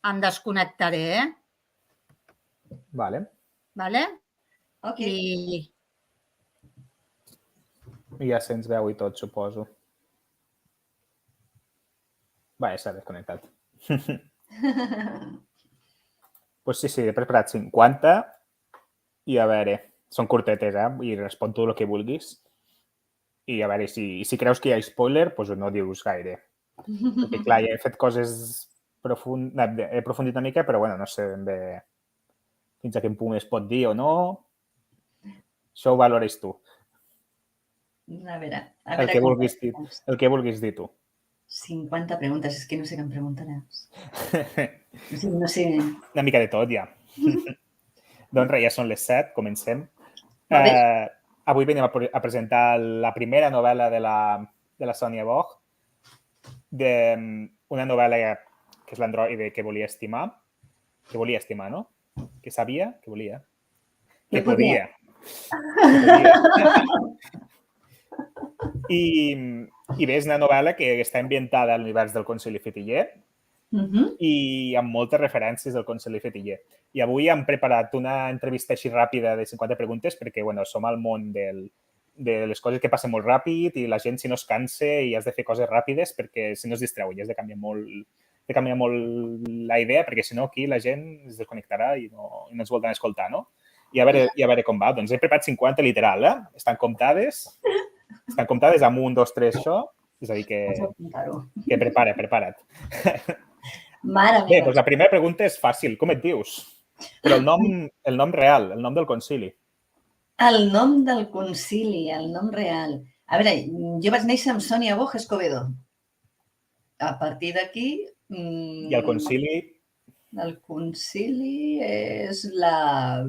Em desconnectaré, Vale. vale? Ok. I Ja se'ns veu i tot, suposo. Vale, s'ha desconnectat. Pues sí, he preparat 50 i a veure, són curtetes, I respon tot el que vulguis. I a veure, si creus que hi ha spoiler, doncs no dius gaire. Perquè, clar, ja he fet coses he aprofundit una mica, però, bueno, no sé ben bé fins a quin punt es pot dir o no. Això ho valores tu. A veure El que vulguis dir tu. 50 preguntes, és que no sé què em preguntaràs. No sé. Una mica de tot, ja. Doncs res, ja són les 7, comencem. Molt bé. Avui venim a presentar la primera novel·la de la Sònia Boch, una novel·la que és l'androide que volia estimar. Que volia estimar, no? Que sabia? Que volia? Que podia. I bé, és una novel·la que està ambientada a l'univers del Concili Fetiller i amb moltes referències del Concili Fetiller. I avui hem preparat una entrevista així ràpida de 50 preguntes perquè, bueno, som al món de les coses que passen molt ràpid i la gent, si no es cansa i has de fer coses ràpides perquè si no es distreu i has de canviar molt la idea perquè si no aquí la gent es desconnectarà i no ens voldran escoltar, no? I a veure com va. Doncs he preparat 50 literal, Estan comptades amb 1, 2, 3, això. És a dir, que prepara't. Mare meva. Bé, doncs la primera pregunta és fàcil. Com et dius? Però el nom real, el nom del concili. El nom del concili, el nom real. A veure, jo vaig néixer amb Sònia Boch Escobedo. A partir d'aquí... I el concili? El concili és la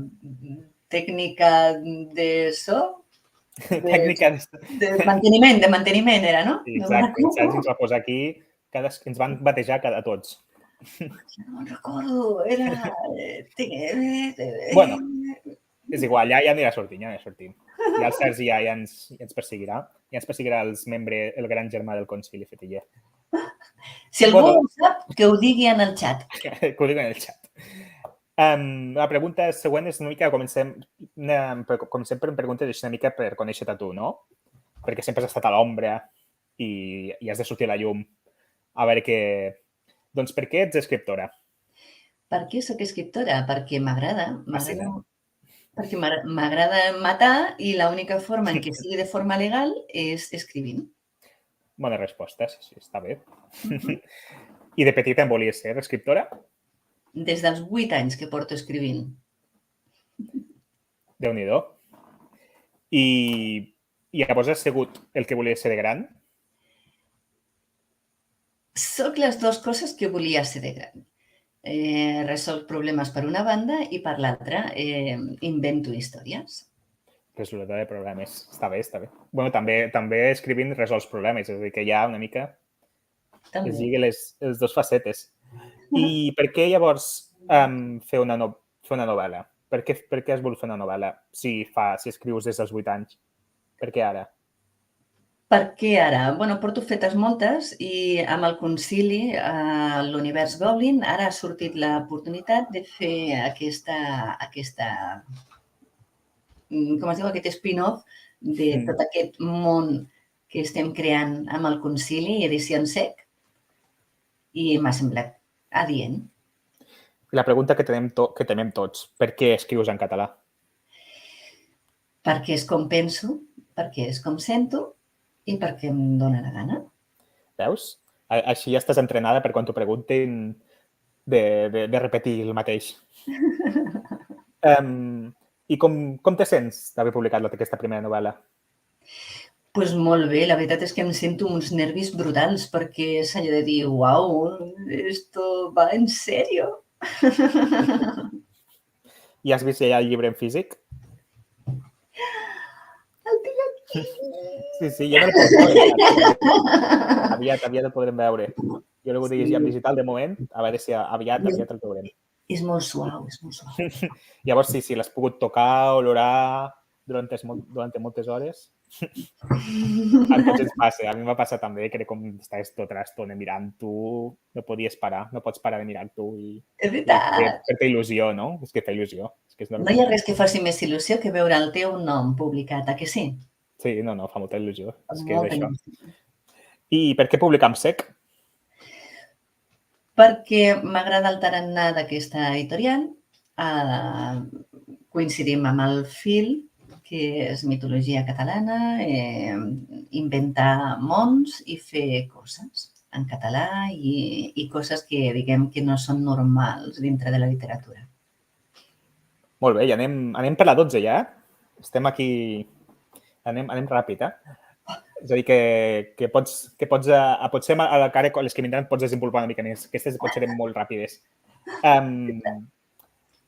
tècnica de so? Tècnica de manteniment era, no? Sí, exacte. Ens va posar aquí, ens van batejar a tots. No me'n recordo, era... Bueno, és igual, ja anirà sortint, Ja el Sergi ja ens perseguirà. Ja ens perseguirà el gran germà del concili Fetiller. Si algú ho sap, que ho digui en el xat. Que ho digui en el xat. La pregunta següent és una mica... Comencem per preguntes una mica per conèixer-te tu, no? Perquè sempre has estat a l'ombra i has de sortir a la llum. A veure què... Doncs per què ets escriptora? Per què soc escriptora? Perquè m'agrada. Perquè m'agrada matar i l'única forma en què sigui de forma legal és escrivint. Bona resposta, sí, està bé. I de petita em volies ser escriptora? Des dels 8 anys que porto escrivint. Déu-n'hi-do. I llavors has sigut el que volies ser de gran? Soc les dues coses que volia ser de gran. Resolc problemes per una banda i per l'altra invento històries. Resolució de problemes. Està bé. Bueno, també escrivint resols problemes, és a dir, que hi ha una mica que es lliguen les dues facetes. I per què llavors fer una novel·la? Per què has volgut fer una novel·la si escrius des dels 8 anys? Per què ara? Per què ara? Bueno, porto fetes moltes i amb el concili a l'univers Goblin ara ha sortit l'oportunitat de fer aquesta com es diu, aquest spin-off de tot aquest món que estem creant amb el concili i Edició en Sec i m'ha semblat adient. La pregunta que tenim tots, per què escrius en català? Perquè és com penso, perquè és com sento i perquè em dóna la gana. Veus? Així ja estàs entrenada per quan t'ho preguntin de repetir el mateix. I com te sents d'haver publicat aquesta primera novel·la? Doncs molt bé, la veritat és que em sento uns nervis brutals perquè és allò de dir, uau, esto va en serio. I has vist ja el llibre en físic? El tinc aquí. Sí, jo no el puc veure. Aviat el podrem veure. Jo no ho diguis ja en digital de moment, a veure si aviat el veurem. És molt suau, és molt suau. Llavors, si l'has pogut tocar, olorar durant moltes hores. A tots ens passa. A mi m'ha passat també, que com estàs tota l'estona mirant-ho, no podies parar, no pots parar de mirar-t'ho i És veritat. fer-te il·lusió, no? És que fa il·lusió. És que és No normal. hi ha res que faci més il·lusió que veure el teu nom publicat, que sí? Sí, no, fa molta il·lusió. És que és Molta això. il·lusió. I per què publicar amb sec? Perquè m'agrada el tarannà d'aquesta editorial. Coincidim amb el fil, que és mitologia catalana, inventar mons i fer coses en català i coses que diguem que no són normals dintre de la literatura. Molt bé, i anem per la 12 ja. Estem aquí... Anem ràpid, És a dir, que pots potser a la cara, les que vindran, pots desenvolupar una mica més. Aquestes potser serem molt ràpides.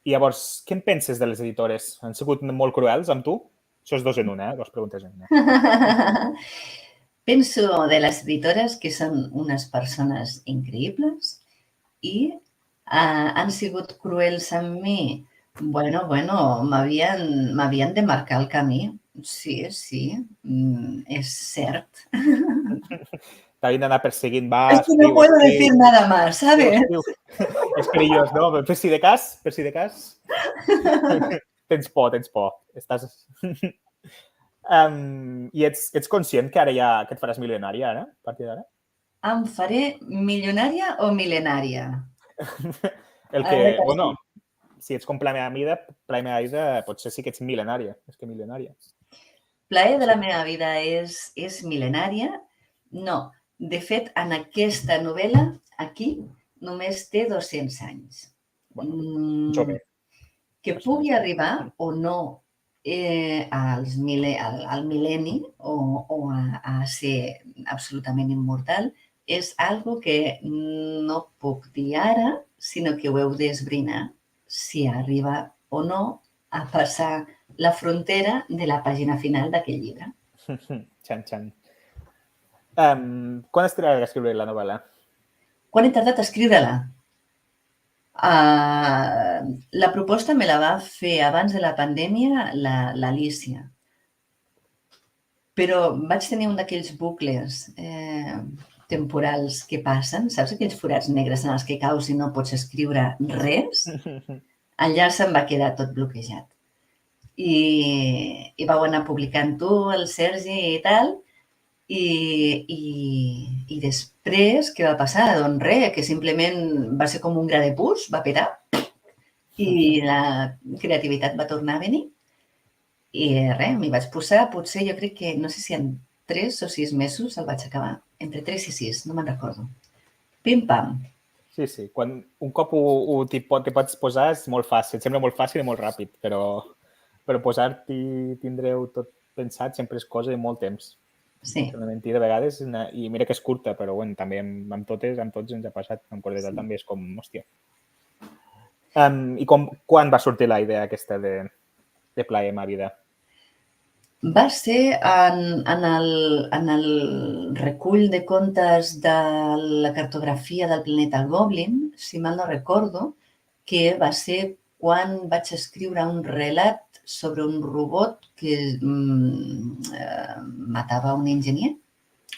I llavors, què en penses de les editores? Han sigut molt cruels amb tu? Això és 2 en 1, Dos preguntes en una. Penso de les editores que són unes persones increïbles i han sigut cruels amb mi. Bueno, m'havien de marcar el camí. Sí, és cert. T'havien d'anar perseguint, va, Es que no puedo decir nada más, ¿sabes? És perillós, no? Per si de cas, tens por. Estàs... I ets conscient que ara que et faràs milionària, ara, a partir d'ara? Em faré milionària o mil·lenària? Bueno, si ets com Plaer de la meva vida, potser sí que ets mil·lenària, més que milionària. Plaer de la meva vida és mil·lenària? No. De fet, en aquesta novel·la, aquí, només té 200 anys. Jove. Que pugui arribar o no al mil·lenni o a ser absolutament immortal és algo que no puc dir ara, sinó que ho heu d'esbrinar si arriba o no a passar la frontera de la pàgina final d'aquest llibre. Xan. Quan has trigat a escriure la novel·la? Quan he tardat a escriure-la? La proposta me la va fer abans de la pandèmia l'Alícia. Però vaig tenir un d'aquells bucles temporals que passen, saps? Aquells forats negres en els que caus i no pots escriure res. Allà se'm va quedar tot bloquejat. I vau anar publicant tu, el Sergi i tal, i després, què va passar? Doncs res, que simplement va ser com un gra de pus, va petar, i la creativitat va tornar a venir. I res, m'hi vaig posar, potser jo crec que, no sé si en 3 o 6 mesos el vaig acabar. Entre 3 i 6, no me'n recordo. Pim-pam. Sí. Quan un cop t'hi pots posar és molt fàcil. Sembla molt fàcil i molt ràpid, però posar-t'hi, tindreu tot pensat, sempre és cosa de molt temps. Sí. Una mentida a vegades, i mira que és curta, però bueno, també amb tots ens ha passat. Amb Cordetal també és com, hòstia. I quan va sortir la idea aquesta de Plaer ma vida? Va ser en el recull de contes de la cartografia del planeta Goblin, si mal no recordo, que va ser quan vaig escriure un relat sobre un robot que matava un enginyer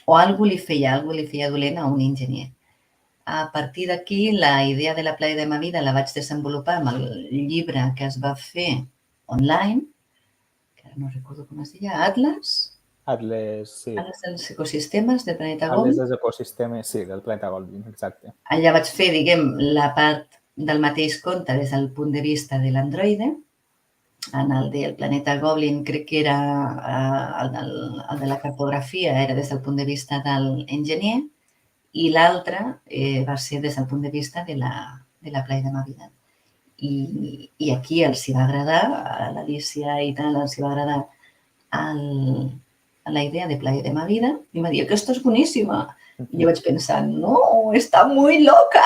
o algú li feia dolent a un enginyer. A partir d'aquí, la idea de la Plaer de ma vida la vaig desenvolupar amb el llibre que es va fer online, que ara no recordo com es deia, Atlas? Atlas, sí. Atlas dels ecosistemes del planeta Goblin. Atlas dels ecosistemes, sí, del planeta Goblin, exacte. Allà vaig fer, diguem, la part del mateix conte des del punt de vista de l'androide. En el del planeta Goblin crec que era el de la cartografia, era des del punt de vista de l'enginyer, i l'altre va ser des del punt de vista de la Plaer de ma vida. I aquí els hi va agradar, a l'Alícia i tal, els hi va agradar la idea de Plaer de ma vida, i va dir, aquesta és boníssima. I jo vaig pensar, no, està muy loca.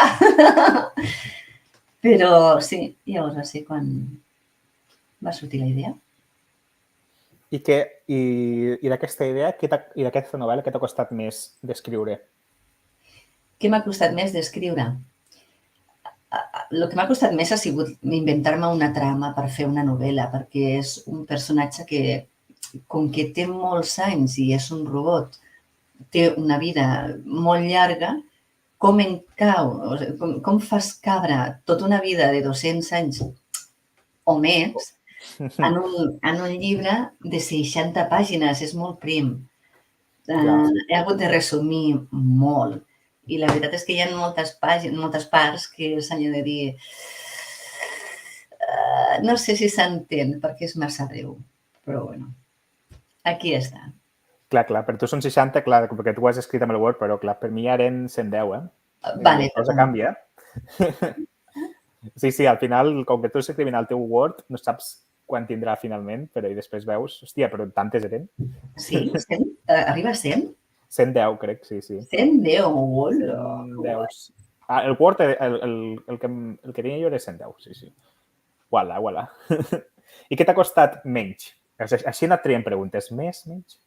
Però sí, llavors va ser quan va sortir la idea. I d'aquesta idea, i d'aquesta novel·la, què t'ha costat més d'escriure? Què m'ha costat més d'escriure? El que m'ha costat més ha sigut inventar-me una trama per fer una novel·la, perquè és un personatge que com que té molts anys i és un robot, té una vida molt llarga, com com fas cabre tota una vida de 200 anys o més en un llibre de 60 pàgines? És molt prim. He hagut de resumir molt. I la veritat és que hi ha moltes parts que s'han de dir no sé si s'entén perquè és massa breu, però bueno, aquí està. Clar, per tu són 60, clar, perquè tu ho has escrit amb el Word, però clar, per mi ja eren 110, Vale. La cosa canvia. Sí, al final, com que tu estàs escrivint al teu Word, no saps quan tindrà finalment, però i després veus, hòstia, però tantes eren. Sí? 100? Arriba a 100? 110, crec, sí. 110, hola. 110. El Word, el que tenia jo era 110, sí. Uala. I què t'ha costat menys? Així he anat traient preguntes. Més, menys?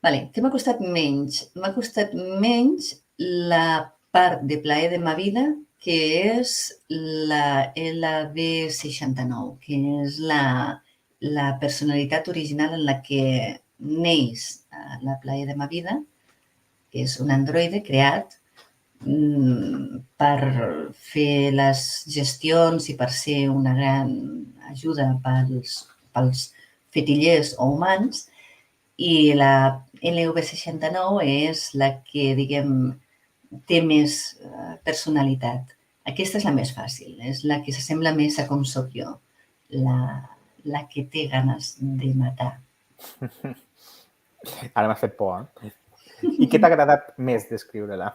Vale, què m'ha costat menys? M'ha costat menys la part de plaer de ma vida, que és la LB69, que és la personalitat original en la que neix la plaer de ma vida, que és un androide creat per fer les gestions i per ser una gran ajuda pels fetillers o humans, i la LV69 és la que, diguem, té més personalitat. Aquesta és la més fàcil, és la que s'assembla més a com sóc jo, la que té ganes de matar. Ara m'ha fet por, I què t'ha agradat més d'escriure-la?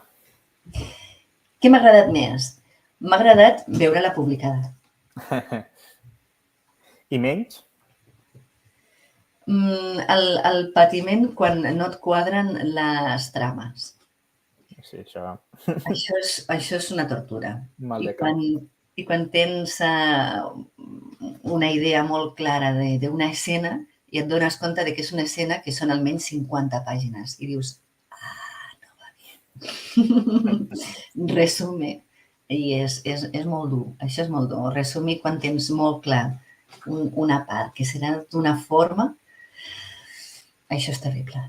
Què m'ha agradat més? M'ha agradat veure-la publicada. I menys? El patiment quan no et quadren les trames. Sí, això... Això és una tortura. Mal de cap. I quan tens una idea molt clara d'una escena i et dones compte que és una escena que són almenys 50 pàgines i dius, no va bien. Resume. I és molt dur. Això és molt dur. Resumir quan tens molt clar una part que serà d'una forma, això és terrible.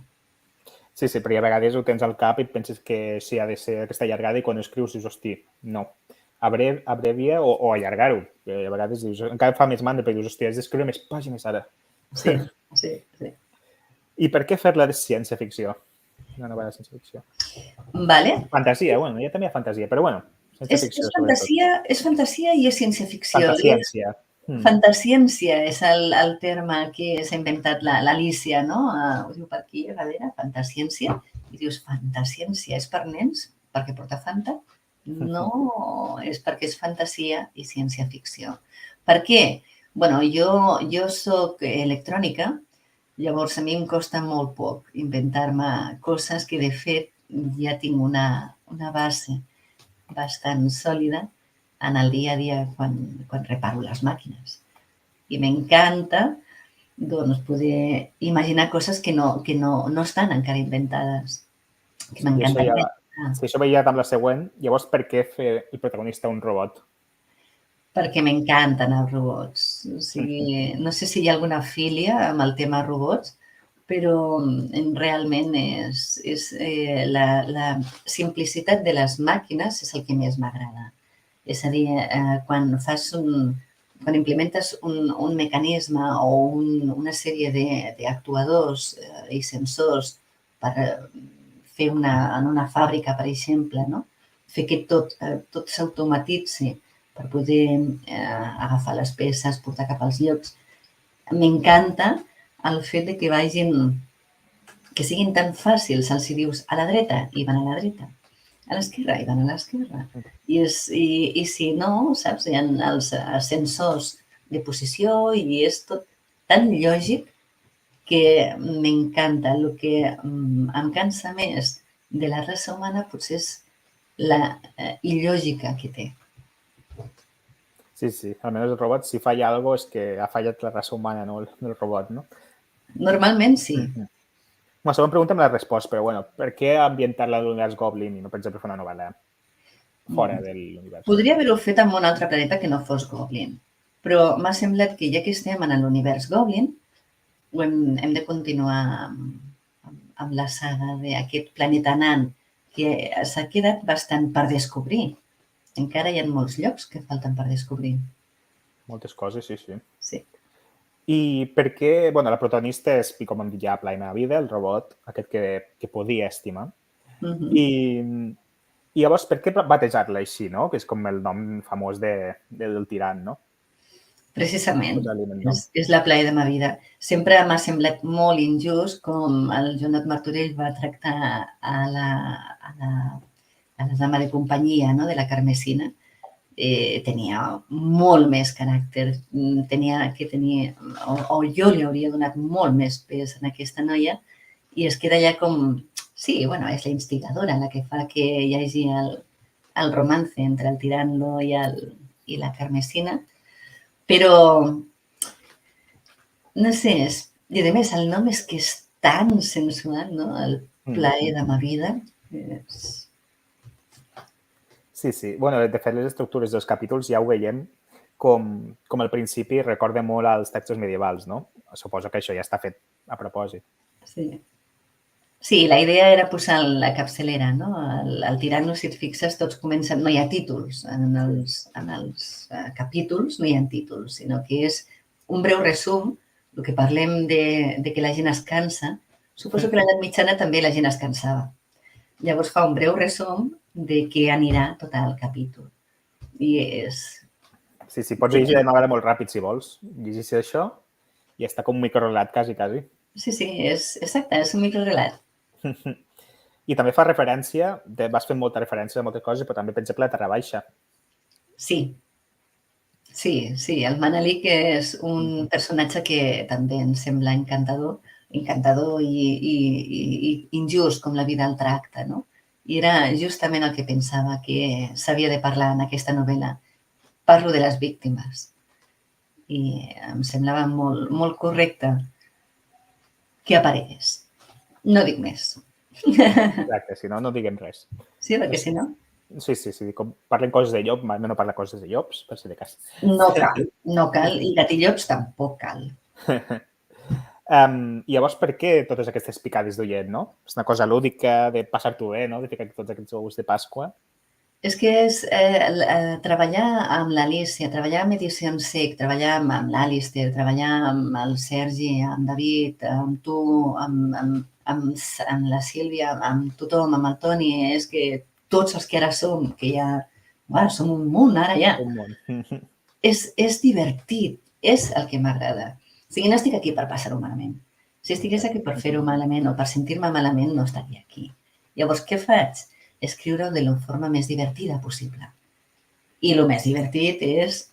Sí, però a vegades ho tens al cap i penses que sí, ha de ser aquesta allargada i quan ho escrius dius, hosti, no. Abrevia o allargar-ho. A vegades dius, encara fa més mandra, perquè dius, hosti, has d'escriure més pàgines ara. Sí. I per què fer-la de ciència-ficció? Una novel·la de ciència-ficció. Vale. Fantasia, ja també hi ha fantasia, però bueno, ciència-ficció. És fantasia i és ciència-ficció. Fantasiència. Fantasiència és el terme que s'ha inventat l'Alícia, no? Ho diu per aquí, a darrere, fantasiència. I dius, fantasiència és per nens? Perquè porta fanta? No, és perquè és fantasia i ciència-ficció. Per què? Bueno, jo soc electrònica, llavors a mi em costa molt poc inventar-me coses que, de fet, ja tinc una base bastant sòlida en el dia a dia quan reparo les màquines. I m'encanta poder imaginar coses que no estan encara inventades. Que m'encanta. Sí, això veia amb la següent. Llavors, per què fer el protagonista un robot? Perquè m'encanten els robots. O sigui, no sé si hi ha alguna filia amb el tema robots, però realment és la simplicitat de les màquines és el que més m'agrada. És a dir, quan implementes un mecanisme o una sèrie d'actuadors i sensors per fer en una fàbrica, per exemple, no? Fer que tot s'automatitzi per poder agafar les peces, portar cap als llocs. M'encanta el fet de que siguin tan fàcils. Els dius a la dreta i van a la dreta, a l'esquerra i van a l'esquerra. I si no, saps, hi ha els sensors de posició i és tot tan lògic que m'encanta. El que em cansa més de la raça humana potser és la il·lògica que té. Sí. Almenys el robot, si falla alguna cosa, és que ha fallat la raça humana, no el robot, no? Normalment sí. La segona pregunta me l'has respost, però bueno, per què ambientar-la a l'univers Goblin i no, per exemple, fer una novel·la fora de l'univers? Podria haver-ho fet en un altre planeta que no fos Goblin, però m'ha semblat que ja que estem en l'univers Goblin, hem de continuar amb la saga d'aquest planeta nan, que s'ha quedat bastant per descobrir. Encara hi ha molts llocs que falten per descobrir. Moltes coses, sí, sí. Sí. I per què... Bueno, la protagonista és, com hem dit ja, Plana Vida, el robot, aquest que podia estimar. I llavors, per què batejar-la així, no? Que és com el nom famós del tirant, no? Precisament. És la plaer de ma vida. Sempre m'ha semblat molt injust com el Joanot Martorell va tractar a la dama de companyia, no?, de la Carmesina. Tenia molt més caràcter, o jo li hauria donat molt més pes a aquesta noia i es queda ja com... Sí, bueno, és la instigadora la que fa que hi hagi el romance entre el tirant-lo i la Carmesina, però no sé, i a més el nom és que és tan sensual, no? El plaer de ma vida. Sí, sí. Bueno, de fet, les estructures dels capítols ja ho veiem com al principi recorda molt als textos medievals, no? Suposo que això ja està fet a propòsit. Sí. Sí, la idea era posar la capçalera, no? El tirant-lo, si et fixes, tots comencen... No hi ha títols. En els capítols no hi ha títols, sinó que és un breu resum. El que parlem de que la gent es cansa, suposo que a l'edat mitjana també la gent es cansava. Llavors fa un breu resum de què anirà tot el capítol. I és... Sí, sí, pots llegir de novel·la molt ràpid, si vols. Llegir això i està com un microrelat, quasi, quasi. Sí, sí, és exacte, és un microrelat. I també fa referència, vas fent molta referència a moltes coses, però també, per exemple, a Terra Baixa. Sí. Sí, el Manelic és un personatge que també em sembla encantador i injust com la vida el tracta, no? I era justament el que pensava que s'havia de parlar en aquesta novel·la. Parlo de les víctimes. I em semblava molt, molt correcte que aparegués. No dic més. Exacte, si no, no diguem res. Sí, perquè si no... Sí, com parlen coses de llop, no parla coses de llops, per si de cas. No cal, i gatillops tampoc cal. Llavors, per què totes aquestes picades d'ullet, no? És una cosa lúdica de passar-t'ho bé, no? De ficar tots aquests ous de Pasqua. És que és treballar amb l'Alícia, treballar amb Edicions SEC, treballar amb l'Alister, treballar amb el Sergi, amb David, amb tu, amb la Sílvia, amb tothom, amb el Toni, és que tots els que ara som, que ja som un munt, ara ja. Un munt. És divertit, és el que m'agrada. O sigui, no estic aquí per passar-ho malament. Si estigués aquí per fer-ho malament o per sentir-me malament, no estaria aquí. Llavors, què faig? Escriure-ho de la forma més divertida possible. I el més divertit és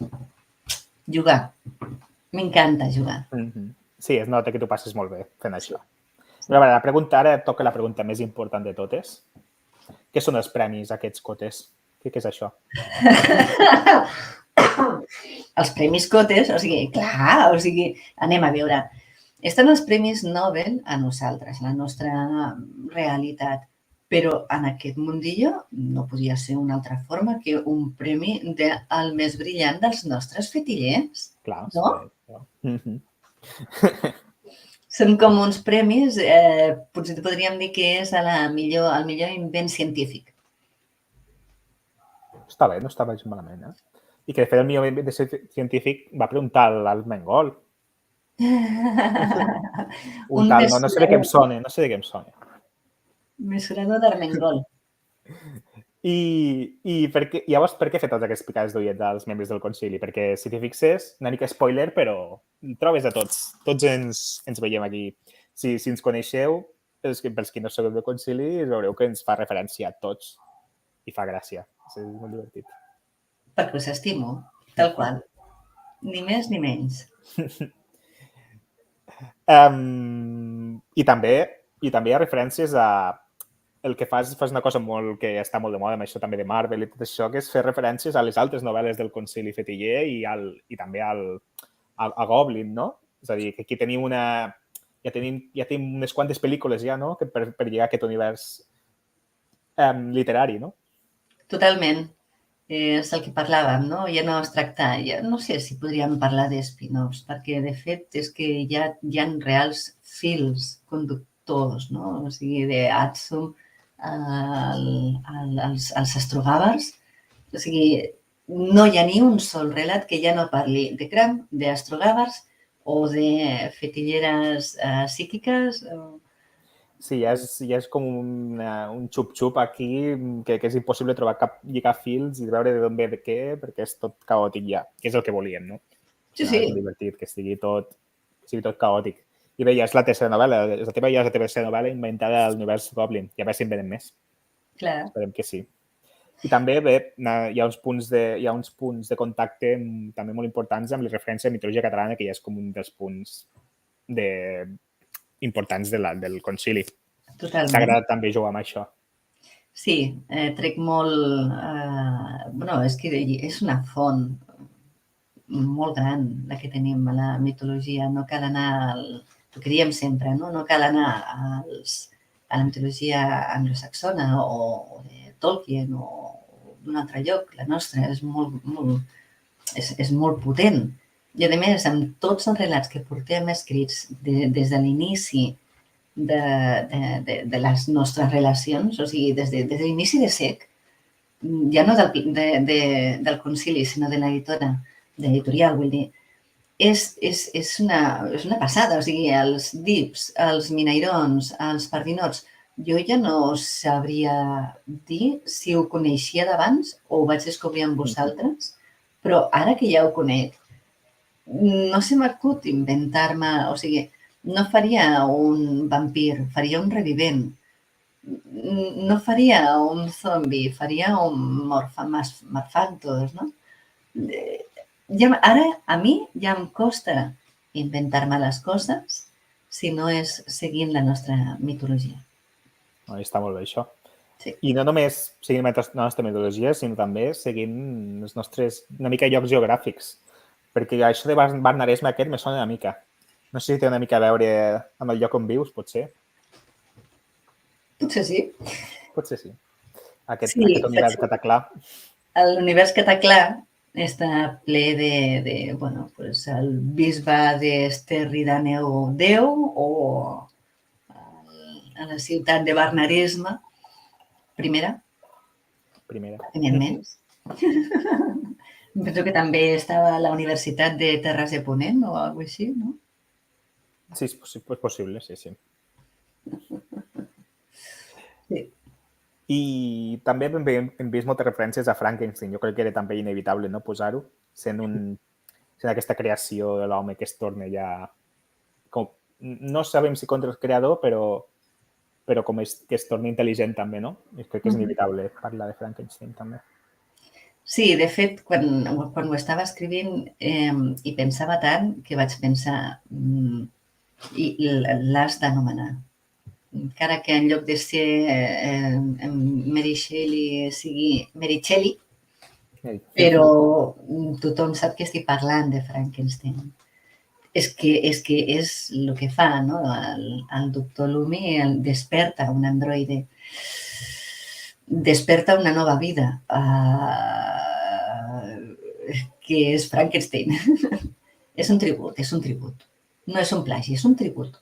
jugar. M'encanta jugar. Sí, es nota que tu passes molt bé fent això. Però la pregunta ara toca la pregunta més important de totes. Què són els premis, aquests Cotes? Què és això? Els premis Cotes, anem a veure. Estan els premis Nobel a nosaltres, a la nostra realitat, però en aquest mundillo no podia ser una altra forma que un premi del més brillant dels nostres fetillers. Clar, no? Són com uns premis, potser podríem dir que és el millor invent científic. Està bé, no està gens malament, eh? I que de fet el millor invent científic va preguntar al Mengol. Un tal, no sé de què em sona, Mesurador d'Armengol. I llavors, per què fer totes aquestes picades d'ullet dels membres del Concili? Perquè, si t'hi fixes, una mica spoiler, però trobes a tots. Tots ens veiem aquí. Si ens coneixeu, pels qui no sou del Concili, veureu que ens fa referència a tots. I fa gràcia. És molt divertit. Perquè us estimo, tal qual. Ni més ni menys. I també hi ha referències a... El que fas una cosa que està molt de moda, amb això també de Marvel i tot això, que és fer referències a les altres novel·les del Concili Fetiller i també a Goblin, no? És a dir, que aquí tenim ja tenim unes quantes pel·lícules ja, no?, per lligar aquest univers literari, no? Totalment. és el que parlàvem, no? Ja no es tracta, ja no sé si podríem parlar d'espin-offs, perquè de fet és que hi ha reals fils conductors, no? O sigui, d'Atsum als astrogàbers. O sigui, no hi ha ni un sol relat que ja no parli de cram, d'astrogàbers o de fetilleres psíquiques. Sí, ja és com un xup-xup aquí que és impossible trobar lligar fils i veure d'on ve de què, perquè és tot caòtic ja, que és el que volíem, no? Sí, És sí. divertit, que sigui tot caòtic. I bé, ja és la tercera novel·la, ja és la tercera novel·la inventada a l'univers Goblin. Ja a veure si en venen més. Clar. Esperem que sí. I també, bé, hi ha uns punts de contacte també molt importants amb la referència a la mitologia catalana, que ja és com un dels punts importants del concili. Totalment. T'ha agradat també jugar amb això? Sí, trec molt... Bueno, és que és una font molt gran la que tenim a la mitologia. No cal anar... Ho que diem sempre, no? No cal anar a la mitologia anglosaxona o de Tolkien o d'un altre lloc. La nostra és molt potent. I, a més, amb tots els relats que portem escrits des de l'inici de les nostres relacions, o sigui, des de l'inici de SEC, ja no del concili, sinó de l'editorial, vull dir, és una passada. O sigui, els dips, els minairons, els pardinots, jo ja no sabria dir si ho coneixia d'abans o ho vaig descobrir amb vosaltres, però ara que ja ho conec, no se m'acut inventar-me, o sigui, no faria un vampir, faria un revivent. No faria un zombi, faria un morfantos, no? Ara, a mi, ja em costa inventar-me les coses si no és seguint la nostra mitologia. Està molt bé, això. Sí. I no només seguint la nostra mitologia, sinó també seguint els nostres, una mica, llocs geogràfics. Perquè això de Barnaresme aquest me sona una mica. No sé si té una mica a veure amb el lloc on vius, potser. Potser sí. Potser sí. Aquest univers cataclà. L'univers cataclà està ple bueno, pues, el bisbe d'Esterri d'Àneu Déu o a la ciutat de Barnaresme, primera. N'hi ha més. Penso que també estava a la Universitat de Terres de Ponent o alguna cosa així, no? Sí, és possible, sí. Sí. I també hem vist moltes referències a Frankenstein. Jo crec que era també inevitable no posar-ho, sent aquesta creació de l'home que es torna ja... No sabem si contra el creador, però com que es torna intel·ligent també, no? Crec que és inevitable parlar de Frankenstein també. Sí, de fet, quan ho estava escrivint hi pensava tant que vaig pensar i l'has d'anomenar. Encara que en lloc de ser Mary Shelley sigui Mary Shelley, però tothom sap que estic parlant de Frankenstein. És que és el que fa, no? El doctor Loomis desperta un androide, desperta una nova vida, que és Frankenstein. És un tribut. No és un plagi, és un tribut.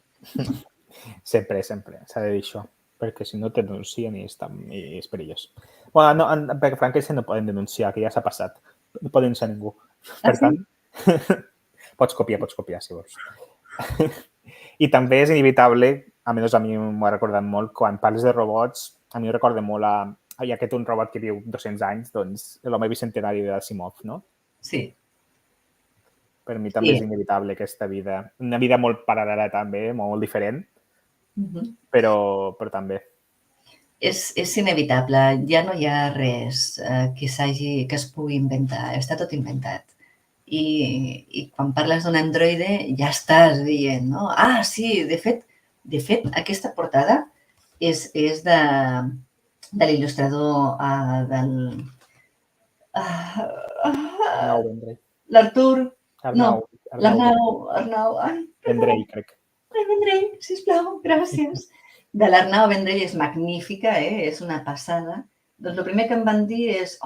Sempre, s'ha de dir això, perquè si no te denuncien i és perillós. Bueno, perquè Frankenstein no poden denunciar, que ja s'ha passat. No poden denunciar ningú. Per tant, pots copiar, si vols. I també és inevitable, almenys a mi m'ho ha recordat molt, quan parles de robots, a mi ho recorda molt ja que té un robot que viu 200 anys, doncs l'home bicentenari d'Asimov, no? Sí. Per mi també és inevitable aquesta vida. Una vida molt paral·lela també, molt diferent, però també. És inevitable. Ja no hi ha res que es pugui inventar. Està tot inventat. I quan parles d'un androide ja estàs dient, no? Ah, sí, de fet, aquesta portada és de l'il·lustrador l'Artur. No, l'Arnau. Vendrell, crec. Vendrell, sisplau, gràcies. De l'Arnau Vendrell és magnífica, és una passada. Doncs el primer que em van dir és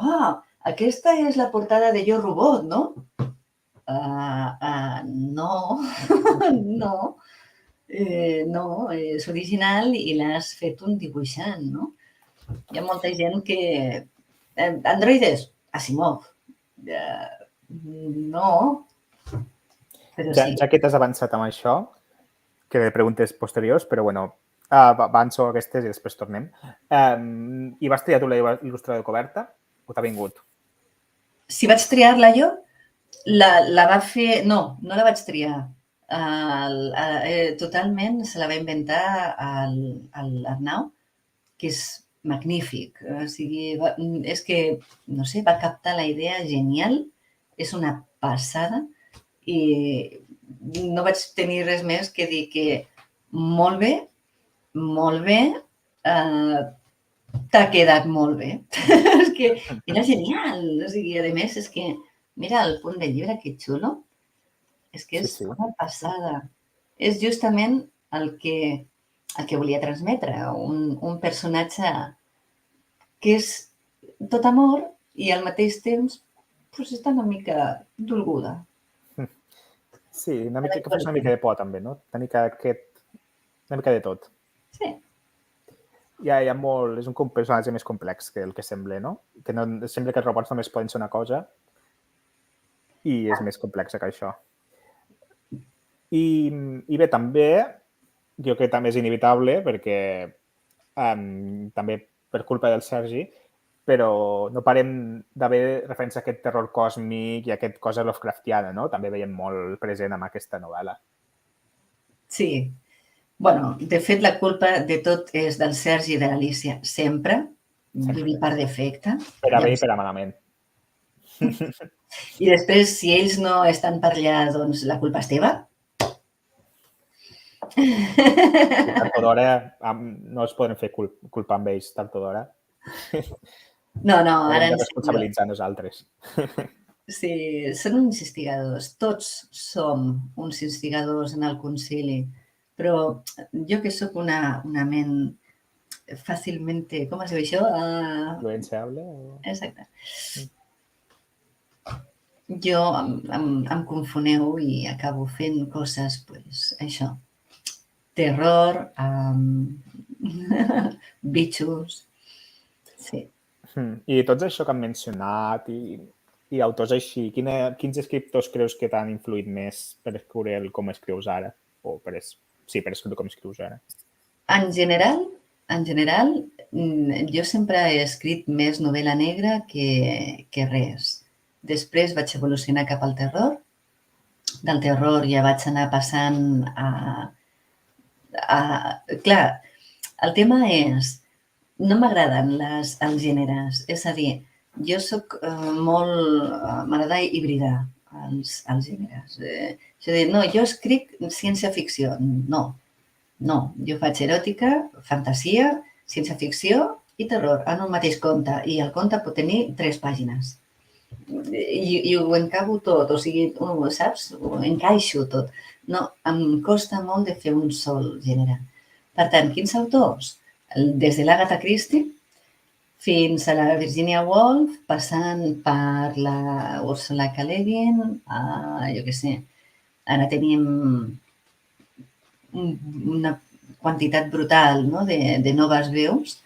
aquesta és la portada de Jo Robot, no? No, no. No, és original i l'has fet un dibuixant, no? Hi ha molta gent que... Androides, Asimov. No, però sí. Ja que t'has avançat amb això, que preguntes posteriors, però bueno, avanço aquestes i després tornem. I vas triar tu la il·lustradora coberta o t'ha vingut? Si vaig triar-la jo, la va fer... No la vaig triar. Totalment se la va inventar l'Arnau, que és magnífic. O sigui, és que, no sé, va captar la idea genial, és una passada i no vaig tenir res més que dir que molt bé, t'ha quedat molt bé. És que era genial. O sigui, a més, és que, mira, el punt del llibre, que xulo. És que és una passada. És justament el que volia transmetre. Un personatge que és tot amor i al mateix temps està una mica dolguda. Sí, que fos una mica de por també, no? Una mica de tot. Sí. Hi ha molt... És un personatge més complex que el que sembla, no? Que sembla que els robots només poden ser una cosa i és més complexa que això. I bé, també, jo crec que també és inevitable perquè també per culpa del Sergi, però no parem d'haver referència a aquest terror còsmic i a aquesta cosa Lovecraftiana, no? També veiem molt present amb aquesta novel·la. Sí. Bueno, de fet, la culpa de tot és del Sergi i de l'Alícia, sempre. Vull dir, per defecte. Per a bé i per a malament. I després, si ells no estan per allà, doncs la culpa és teva. Tard o d'hora no es poden fer culpar amb ells, tard o d'hora. No, ara... Hem de responsabilitzar nosaltres. Sí, són uns instigadors. Tots som uns instigadors en el concili, però jo que sóc una ment fàcilment... Com es diu això? Influenciable? Exacte. Jo em confoneu i acabo fent coses, doncs, això. Terror, bitxos... Sí. I tot això que han mencionat i autors així, quins escriptors creus que t'han influït més per escriure com escrius ara? O per escriure com escrius ara? En general, jo sempre he escrit més novel·la negra que res. Després vaig evolucionar cap al terror. Del terror ja vaig anar passant a... Clar, el tema és... No m'agraden els gèneres, és a dir, jo soc molt... M'agrada hibridar els gèneres. És a dir, no, jo escric ciència-ficció. No, jo faig eròtica, fantasia, ciència-ficció i terror en un mateix conte. I el conte pot tenir 3 pàgines. I ho encabo tot, o sigui, saps? Ho encaixo tot. No, em costa molt de fer un sol gènere. Per tant, quins autors? Des de l'Agatha Christie fins a la Virginia Woolf, passant per la Ursula K. Le Guin, jo què sé, ara tenim una quantitat brutal de noves veus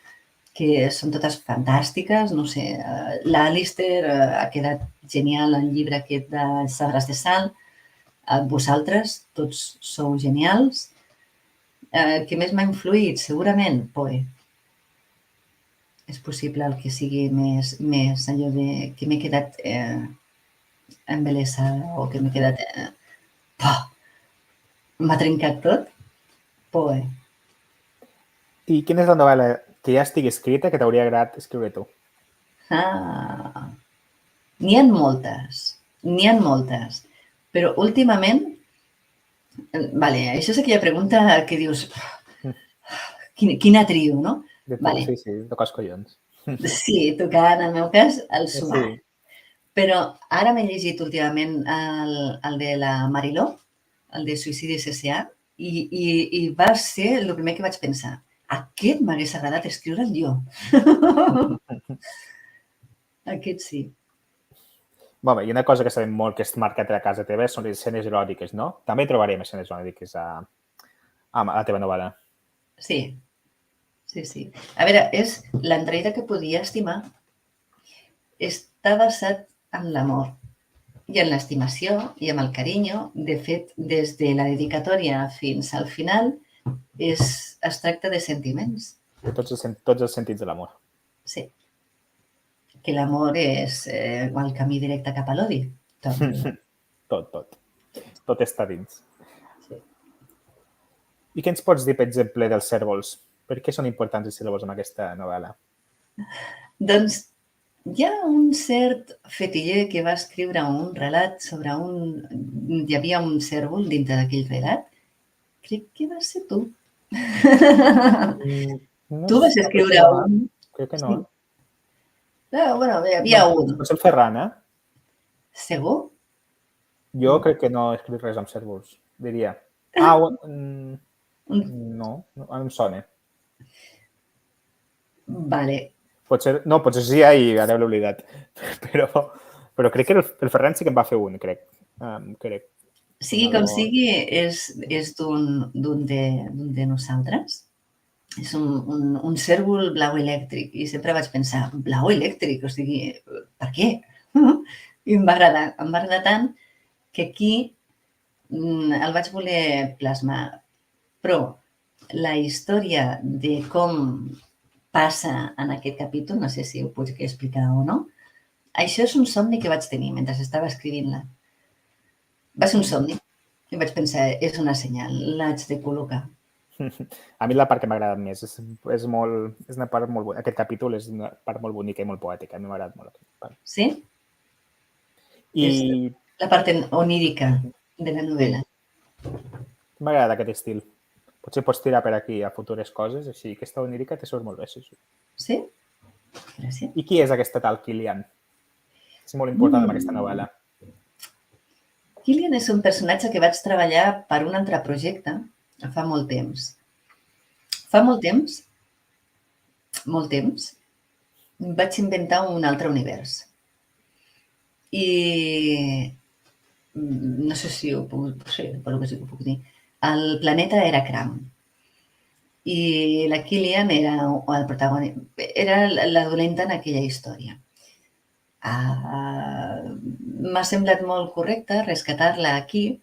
que són totes fantàstiques, no sé, l'Alistair ha quedat genial el llibre aquest de Sabres de Sal, vosaltres tots sou genials. Què més m'ha influït? Segurament, Poe. És possible el que sigui més allò de que m'he quedat embelesada o que m'he quedat... M'ha trencat tot? Poe. I quina és la novel·la que ja estigui escrita que t'hauria agradat escriure tu? N'hi ha moltes. Però últimament... Vale, això és aquella pregunta que dius quina trio, no? Vale. Sí, tocar els collons. Sí, tocar, en el meu cas, el suar. Sí. Però ara m'he llegit últimament el de la Mariló, el de Suïcidis S.A. i va ser el primer que vaig pensar. Aquest m'hagués agradat escriure'l jo. Aquest sí. Bueno, i una cosa que sabem molt que és marcat a casa teva són les escenes eròtiques, no? També trobarem escenes eròtiques a la teva novel·la. Sí, sí. A veure, és l'androide que podia estimar. Està basat en l'amor i en l'estimació i en el carinyo. De fet, des de la dedicatòria fins al final es tracta de sentiments. Tots els sentits de l'amor. Sí. Que l'amor és el camí directe cap a l'odi. Tot. Tot està dins. Sí. I què ens pots dir, per exemple, dels cérvols? Per què són importants els cérvols en aquesta novel·la? Doncs hi ha un cert fetiller que va escriure un relat sobre Hi havia un cérvol dintre d'aquell relat. Crec que va ser tu. Tu vas escriure un... Crec que no. Bueno, hi havia un. Pot ser el Ferran, eh? Segur? Jo crec que no he escrit res amb cérvols, diria. No em sona. Vale. Potser sí, i ara l'he oblidat. Però crec que el Ferran sí que en va fer un, crec. Sigui com sigui, és d'un de nosaltres. És un cérvol blau elèctric i sempre vaig pensar, blau elèctric, o sigui, per què? I em va agradar tant que aquí el vaig voler plasmar. Però la història de com passa en aquest capítol, no sé si ho puc explicar o no, això és un somni que vaig tenir mentre estava escrivint-la. Va ser un somni i vaig pensar, és una senyal, l'haig de col·locar. A mi la part que m'ha agradat més és una part molt bonica. Aquest capítol és una part molt bonica i molt poètica. A mi m'ha agradat molt. Sí? És la part onírica de la novel·la. M'agrada aquest estil. Potser pots tirar per aquí a futures coses, així aquesta onírica te surt molt bé. Sí? Gràcies. I qui és aquesta tal Kilian? És molt important en aquesta novel·la. Kilian és un personatge que vaig treballar per un altre projecte fa molt temps. Fa molt temps, vaig inventar un altre univers. I no sé si ho puc dir. El planeta era Cram. I la Kilian era el protagonista, era la dolenta en aquella història. M'ha semblat molt correcte rescatar-la aquí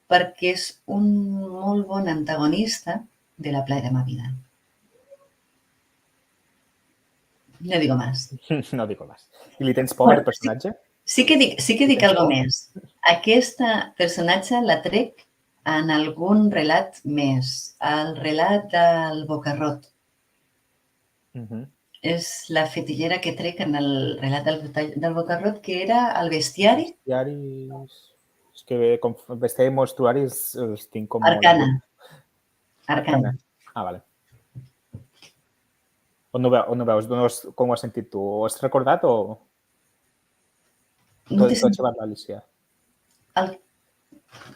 perquè és un molt bon antagonista de la Playa de ma vida. No digo más. No digo más. I li tens por al personatge? Sí que dic alguna més. Aquesta personatge la trec en algun relat més. El relat del Bocarrot. És la fetillera que trec en el relat del Bocarrot, que era el bestiari. És que com bestiari i monstruaris els tinc com... Arcana. Vale. On ho veus? Com ho has sentit tu? Ho has recordat o... No t'he sentit. l'Alicia.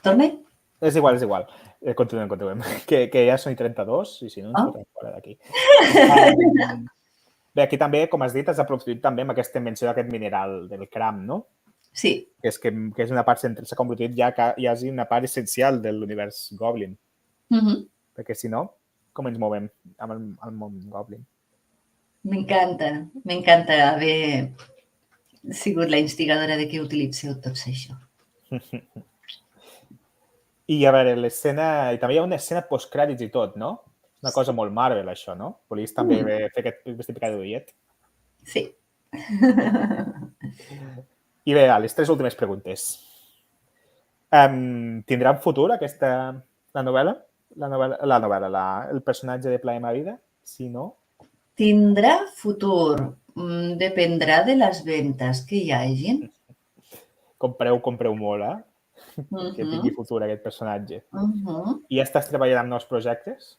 Torna? És igual. Continuem. Que ja són 32 i si no ens fotrem fora d'aquí. Bé, aquí també, com has dit, has aprofitat també amb aquesta invenció d'aquest mineral del Cram, no? Sí. Que és una part central, s'ha convertit ja que hi hagi una part essencial de l'univers Goblin. Perquè si no, com ens movem amb el món Goblin? M'encanta haver sigut la instigadora de que utilitzeu tots això. I a veure, l'escena... I també hi ha una escena postcrèdits i tot, no? Una cosa molt Marvel, això, no? Volies també fer aquest vestit picat d'ullet? Sí. I bé, les 3 últimes preguntes. Tindrà un futur la novel·la? El personatge de Playa de ma vida? Si no... Tindrà futur. Dependrà de les ventes que hi hagin. Compreu molt, eh? Que tingui futur aquest personatge. I ja estàs treballant en nous projectes?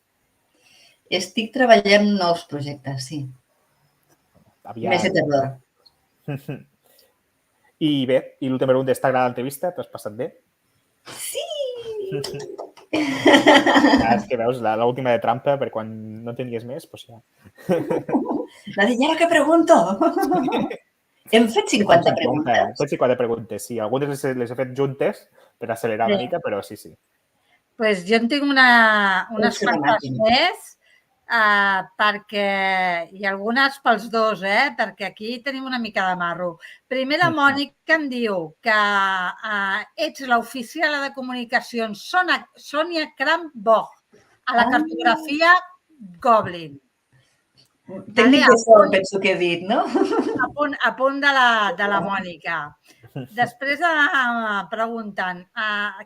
Estic treballant en nous projectes, sí. Més de terror. I bé, i l'última pregunta, t'ha agradat l'entrevista? T'has passat bé? Sí! És que veus, l'última de trampa, per quan no tingués més, doncs ja. La de, ¿y ahora qué pregunto? Hem fet 50 preguntes. Hem fet 50 preguntes, sí. Algunes les he fet juntes per accelerar una mica, però sí. Doncs jo en tinc unes quantes més, perquè i algunes pels dos, perquè aquí tenim una mica de marro. Primer, la Mònica em diu que ets l'oficial de comunicacions Sònia Kramp-Boch a la cartografia Goblin. Tècnic de so, penso que he dit, no? A punt de la Mònica. Després pregunten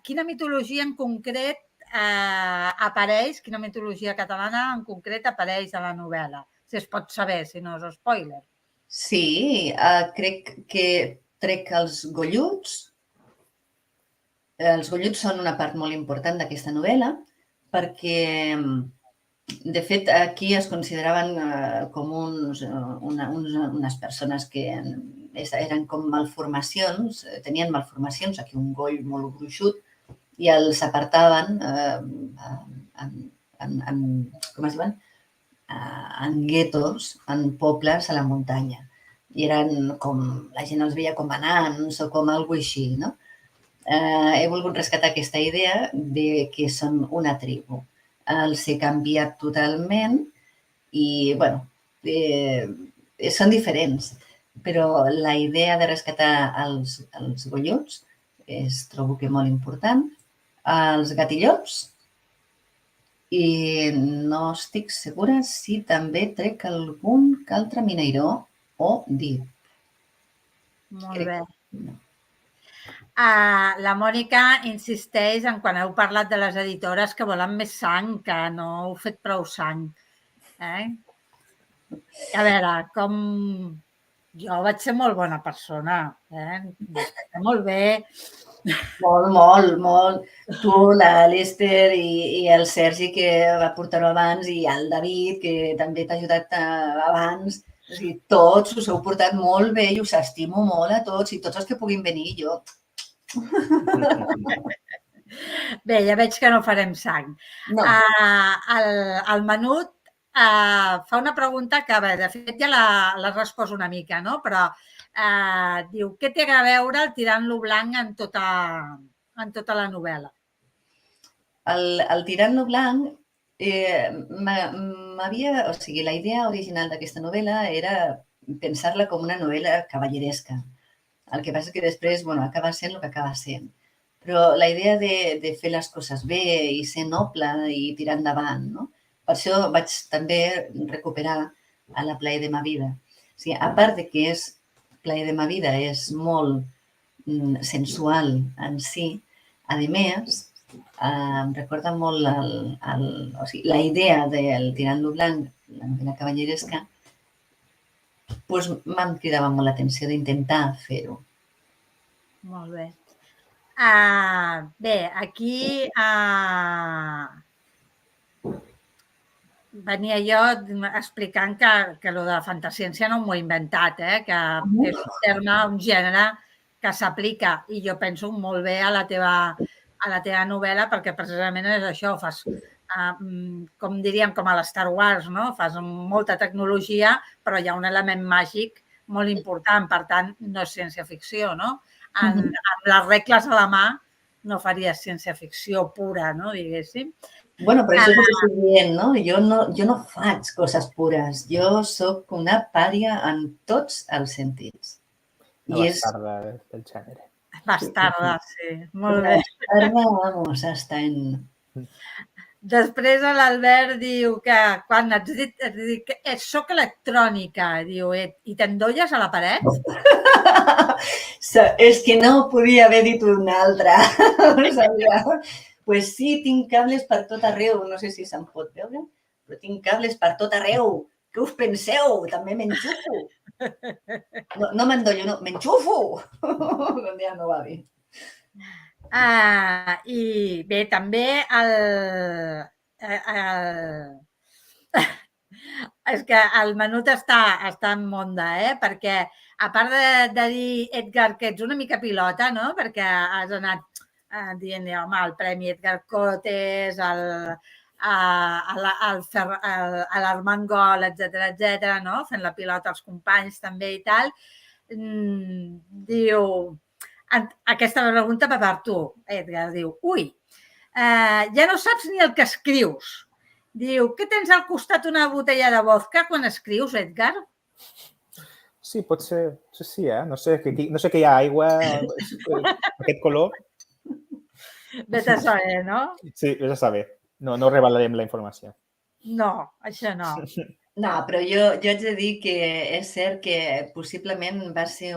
quina mitologia en concret apareix, quina mitologia catalana en concret apareix a la novel·la. Si es pot saber, si no és spoiler. Sí, crec que trec els golluts. Els golluts són una part molt important d'aquesta novel·la perquè, de fet, aquí es consideraven com unes persones que eren com malformacions, tenien malformacions, aquí un goll molt gruixut, i els apartaven com es diuen? En guetos, en pobles a la muntanya. I eren com, la gent els veia com a nans o com alguna cosa així, no? He volgut rescatar aquesta idea de que són una tribu. Els he canviat totalment i, bueno, són diferents, però la idea de rescatar els golluts trobo que molt important. Els gatillots, i no estic segura si també trec algun altre mineiró o dit. Molt bé. La Mònica insisteix en quan heu parlat de les editores que volen més sang, que no heu fet prou sang. A veure, com... Jo vaig ser molt bona persona, molt bé. Molt. Tu, l'Ester i el Sergi, que va portar-ho abans, i el David, que també t'ha ajudat abans. O sigui, tots us heu portat molt bé i us estimo molt a tots i tots els que puguin venir, jo. Bé, ja veig que no farem sang. No. El Menut fa una pregunta que, bé, de fet ja l'has respost una mica, no? Però diu, què té a veure el tirant-lo blanc en tota la novel·la? El tirant-lo blanc m'havia... O sigui, la idea original d'aquesta novel·la era pensar-la com una novel·la cavalleresca. El que passa és que després, bueno, acaba sent el que acaba sent. Però la idea de fer les coses bé i ser noble i tirar endavant, no? Per això vaig també recuperar a la Playa de ma vida. O sigui, a part de que Playa de ma vida és molt sensual en si, a més, em recorda molt la idea del tirant-lo blanc, la novel·la cavalleresca, doncs m'em cridava molt l'atenció d'intentar fer-ho. Molt bé. Bé, aquí venia jo explicant que el de fantasciència no m'ho he inventat, que és un terme, un gènere que s'aplica i jo penso molt bé a la teva novel·la perquè precisament és això, fas, com diríem, com a l'Star Wars, no? Fas molta tecnologia però hi ha un element màgic molt important, per tant, no és ciència-ficció, no? Amb les regles a la mà no faries ciència-ficció pura, no? Diguéssim. Bueno, però això és el que estic dient, no? Jo no faig coses pures. Jo soc una pària en tots els sentits. Una bastarda del gènere. Bastarda, sí. Molt bé. Bastarda, vamos, hasta en... Després l'Albert diu que quan has dit que soc electrònica, diu, i t'endolles a la paret? És que no podia haver dit una altra. Pues sí, tinc cables per tot arreu. No sé si se'n pot veure, però tinc cables per tot arreu. Què us penseu? També m'enxufo. No m'endollo, no, m'enxufo. Ja no va bé. I bé, també és que el Menut està en monda, perquè a part de dir, Edgar, que ets una mica pilota, no? Perquè has anat dient, home, el Premi Edgar Cotes, a l'Armengol, etcètera, no? Fent la pilota als companys també i tal. diu, aquesta pregunta va per tu, Edgar, diu, ui, ja no saps ni el que escrius. Diu, què tens al costat una botella de vodka quan escrius, Edgar? Sí, pot ser, sí, no sé que hi ha aigua, aquest color. Vete a saber, no? Sí, vés a saber. No revelarem la informació. No, això no. No, però jo haig de dir que és cert que possiblement va ser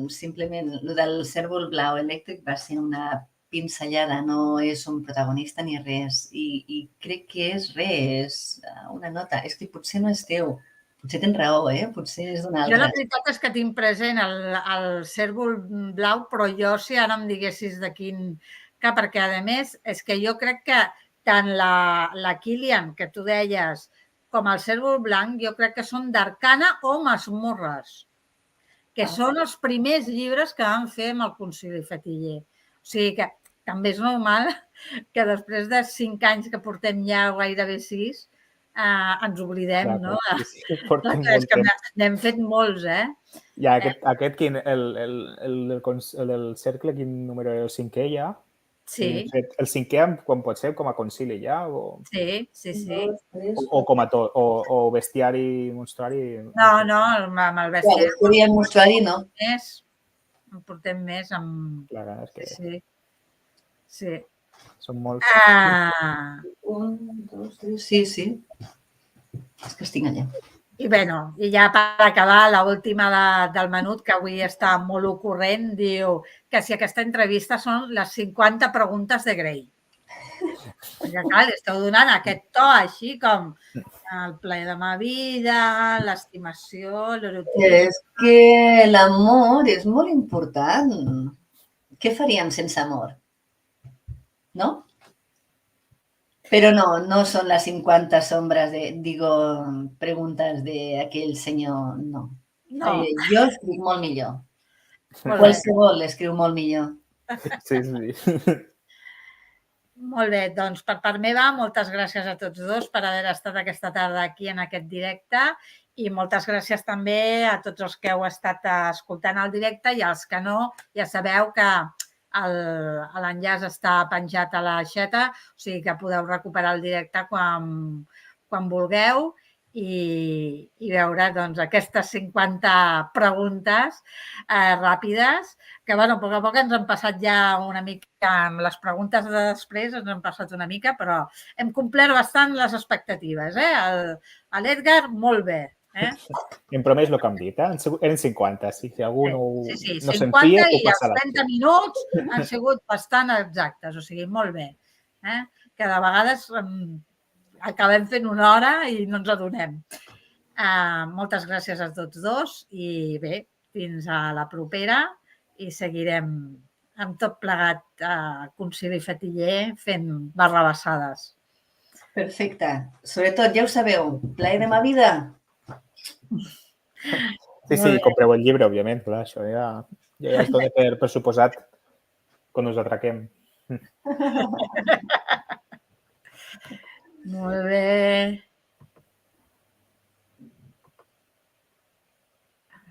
simplement, el del cèrvol blau elèctric va ser una pinzellada, no és un protagonista ni res. I crec que és res, una nota. És que potser no és teu. Potser tens raó, potser és d'un altre. Jo la veritat és que tinc present el cèrvol blau, però jo si ara em diguessis de quin... Perquè, a més, és que jo crec que tant la Kilian, que tu deies, com el cèrvol blanc, jo crec que són d'Arcana o Masmorres, que són els primers llibres que van fer amb el Concili Fetiller. O sigui que també és normal que després de 5 anys que portem ja gairebé 6, ens oblidem, no? Sí, portem molt temps. N'hem fet molts, I aquest, el cercle, quin número era? El 5è ja? Sí. El 5è, quan pot ser? Com a concili ja? Sí. O com a tot? O bestiari, monstruari? No, amb el bestiari. Bestiari i monstruari no. En portem més amb... Clar, és que... Sí. Són molts. 1, 2, 3... Sí. És que estic allà. I ja per acabar, l'última del menut, que avui està molt ocorrent, diu que si aquesta entrevista són les 50 preguntes de Grey. Perquè, clar, esteu donant aquest to així com el plaer de ma vida, l'estimació, l'erotisme... És que l'amor és molt important. Què faríem sense amor? No? Però no són les 50 sombres, preguntes d'aquell senyor, no. Jo escric molt millor. Qualsevol escriu molt millor. Sí. Molt bé, doncs per part meva, moltes gràcies a tots dos per haver estat aquesta tarda aquí en aquest directe i moltes gràcies també a tots els que heu estat escoltant el directe i als que no, ja sabeu que l'enllaç està penjat a l'aixeta, o sigui que podeu recuperar el directe quan vulgueu i veure aquestes 50 preguntes ràpides que, a poc a poc ens han passat ja una mica, amb les preguntes de després ens han passat una mica, però hem complert bastant les expectatives. L'Edgar, molt bé. Hem promès el que hem dit, eren 50, si algú no se'n 50 fia, i els 30 minuts han sigut bastant exactes, o sigui, molt bé. Que de vegades acabem fent una hora i no ens adonem. Moltes gràcies a tots dos i bé, fins a la propera i seguirem amb tot plegat Concili Fetiller fent barrabassades. Perfecte. Sobretot, ja ho sabeu, plaer de ma vida. Sí, compreu el llibre, òbviament, clar, això ja es dona per suposat quan us atraquem. Molt bé.